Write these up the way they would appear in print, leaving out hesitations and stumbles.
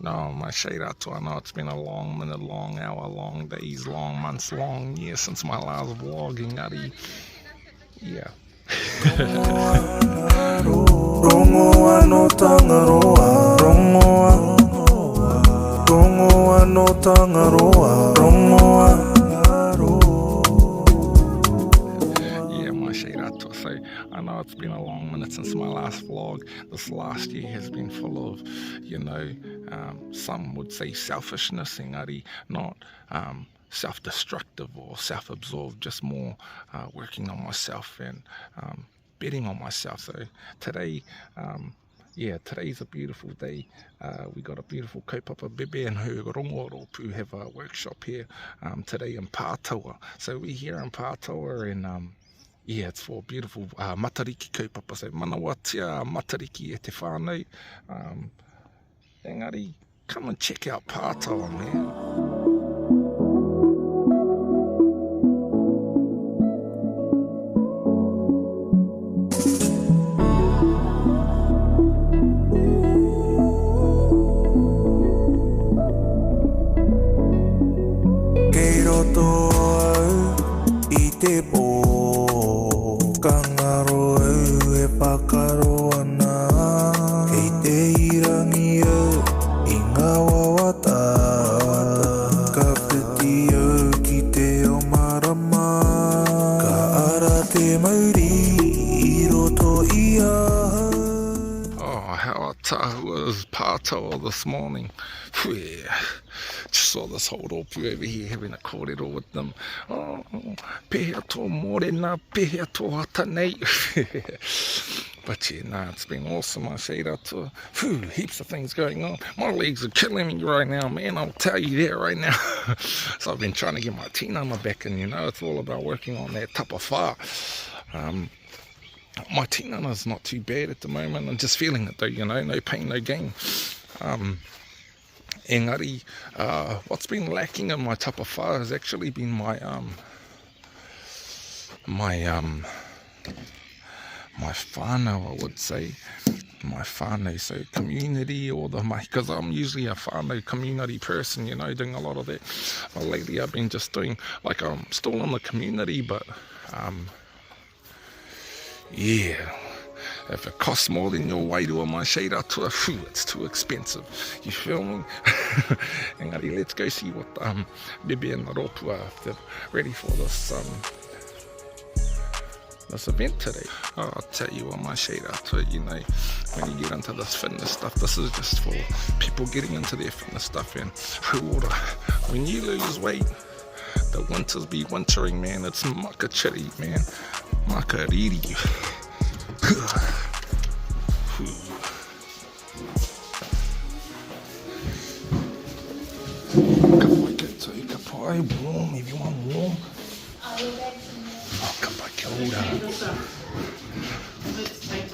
No, my Shaded Atua. I know it's been a long minute, long hour, long days, long months, long years since my last vlog, engari. Yeah. Rongoa no tangaroa, Rongoa no tangaroa, Rongoa. Yeah, my Shaded Atua. So I know it's been a long minute since my last vlog. This last year has been full of, some would say selfishness, engari, not self-destructive or self-absorbed, just more working on myself and betting on myself. So today, today's a beautiful day. We got a beautiful kaupapa bebe and her Rongoa Workshop have a workshop here today in Pātaua. So we're here in Pātaua and it's for beautiful matariki kaupapa. So Manawataki matariki e te whānau. Engari, come and check out Pātaua, man. Was Pātaua this morning. Just saw this whole opu over here having a korero with them. Oh, pehea tō morena, pehea tō hata nei. But yeah, it's been awesome. My Shaded Atua. Heaps of things going on. My legs are killing me right now, man. I'll tell you that right now. So I've been trying to get my tinana back, and it's all about working on that tapa whā. My tinana's not too bad at the moment. I'm just feeling it though, no pain, no gain. Engari, what's been lacking in my tapa whā has actually been my whānau, I would say. My whānau, so community, or because I'm usually a whānau community person, doing a lot of that. Well, lately I've been just doing, I'm still in the community, but if it costs more than your Wairua, My Shaded Atua, it's too expensive. You feel me? Engari, let's go see what Bebe and the Ropu are if they're ready for this event today. I'll tell you what, My Shaded Atua, when you get into this fitness stuff, this is just for people getting into their fitness stuff. And when you lose weight, the winters be wintering, man. It's makachiri, man. Makariri. Warm, if you want warm. Oh, come back, hold on.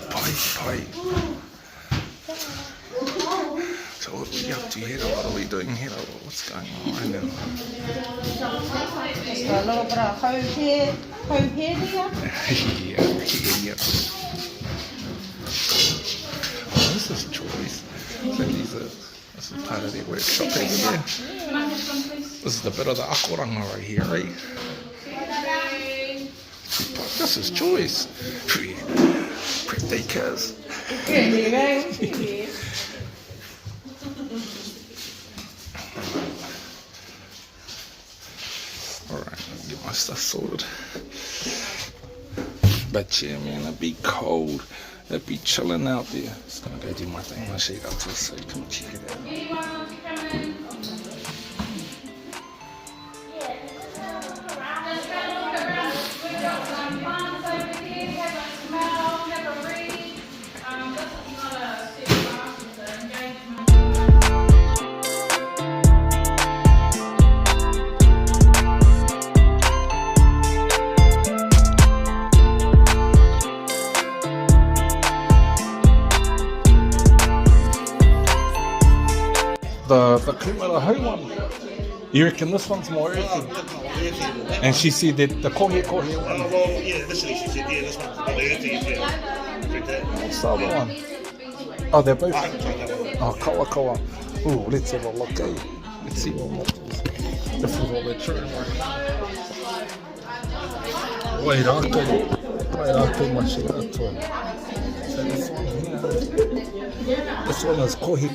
Pie. So what are we up to here? What are we doing here? What's going on right now? Just a little bit of hoe here Yeah. Oh, this is choice. So this is part of their workshop over there. This is the bit of the akoranga right here, right? This is choice. Prep day cars. There you go. Alright, I'll get my stuff sorted. But yeah, man, it'd be cold. It'd be chilling out there. Just gonna go do my thing, My Shaded Atua, so come check it out. The kumara home one. You reckon this one's more earthy? And she said that the kohe one. Oh, well, yeah, initially she said, this one's a bit earthy, What's the other one? Oh, they're both. Oh, kawa. Oh, let's have a look, eh? Let's see what this is what we're trying right now. Wairua, My Shaded Atua. So this one here, this one is kohi.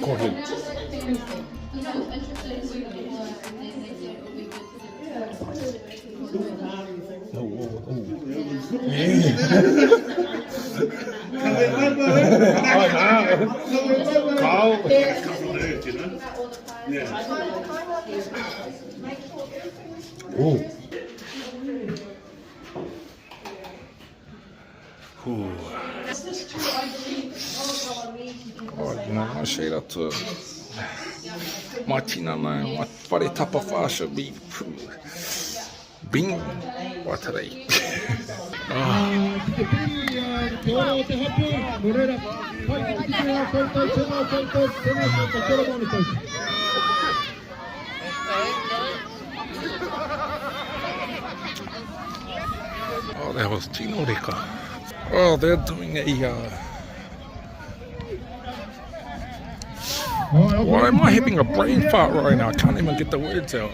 My Shaded Atua. My tinana, my whare tapawha should be bing. What are they? Oh, that was Tino Reka. Oh, they're doing a why am I having a brain fart right now? I can't even get the words out.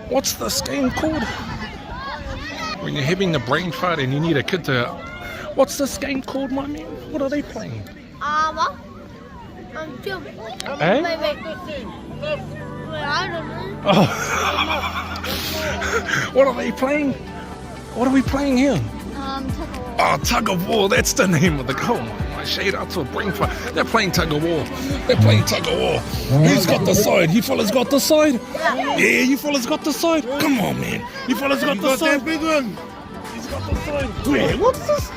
What's this game called? When you're having a brain fart and you need a kid to... What's this game called, my man? What are they playing? Eh? I don't know. Oh. What are they playing? What are we playing here? Tug of war. That's the name of the goal. My Shaded Atua brain fart. They're playing tug of war. Who's got the side? You fellas got the side? Yeah, you fellas got the side. Come on, man. You fellas got the side. Big one. He's got the side. Wait, what's this?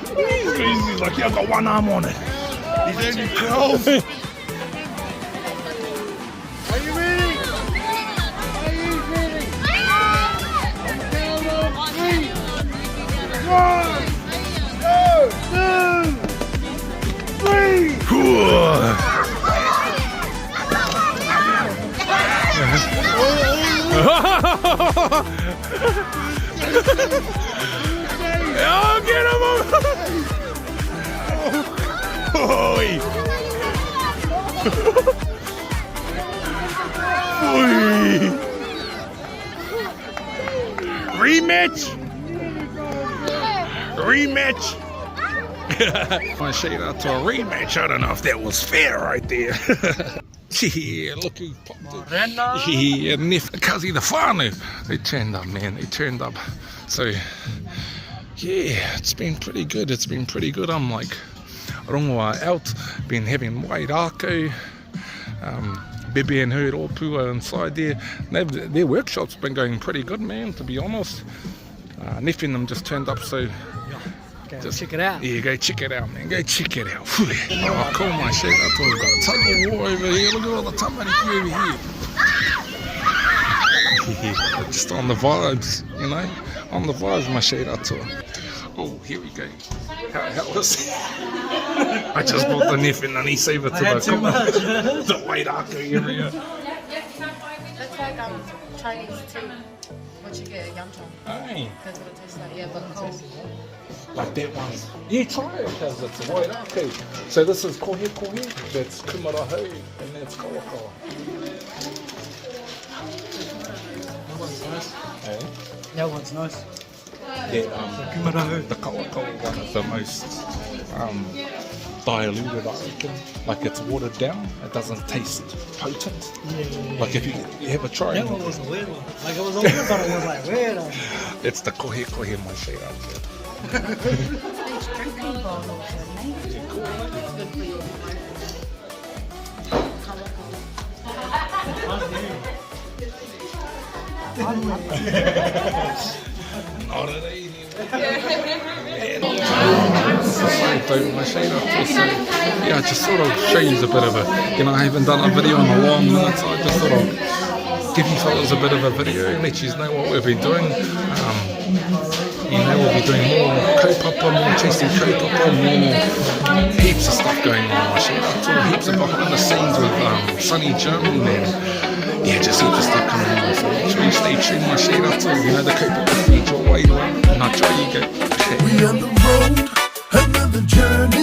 He's like, yeah, I've got one arm on it. He's only 12. Are you ready? Are you ready? On the count of 3. 1, 2, 3. Oh, get him! Rematch! My Shaded Atua rematch. I don't know if that was fair right there. Yeah, look who popped it. Yeah, Kazi the whānau. They turned up, man. They turned up. So, yeah, it's been pretty good. I'm like, Rongoa out. Been having Wairua. Bebe and her opu are inside there. Their workshop's been going pretty good, man, to be honest. Nef and them just turned up, so... Just check it out. Yeah, go check it out, man. Go check it out. Oh, cool, My Shaded Atua. We've got tug of war over here. Look at all the tamariki over here. Yeah, just on the vibes, you know? On the vibes, My Shaded Atua. Oh, here we go. How was it? I just brought the Nef and he saved it to the Wairua area. That's like Chinese tea. What you get, yum chong. Hey. That's what it tastes like, yeah, but cold. Like that one. Yeah, try it because it's a Wairua. So this is kohi, that's kumaraho, and that's kawakawa. That one's nice. Hey? That one's nice. Yeah, the kawakawa one is the most diluted, I reckon. Like it's watered down. It doesn't taste potent. Yeah. Like if you ever try That one was a weird one. Like it was all good, but it was like weird. it's the kohi, My Shaded Atua. Not at easy. My Shaded Atua. So yeah, I just sort of show you a bit of a, I haven't done a video in a long minute, so I just sort of give you fellas a bit of a video and let you know what we've been doing. We'll be doing more kaupapa, more tasting kaupapa, more heaps of stuff going on. My Shaded Atua, heaps of behind the scenes with Sunny Jim and yeah, just heaps of stuff coming on. So make sure you stay tuned, My Shaded Atua. The kaupapa feature Wairua. Not sure you go. We on the road, another journey.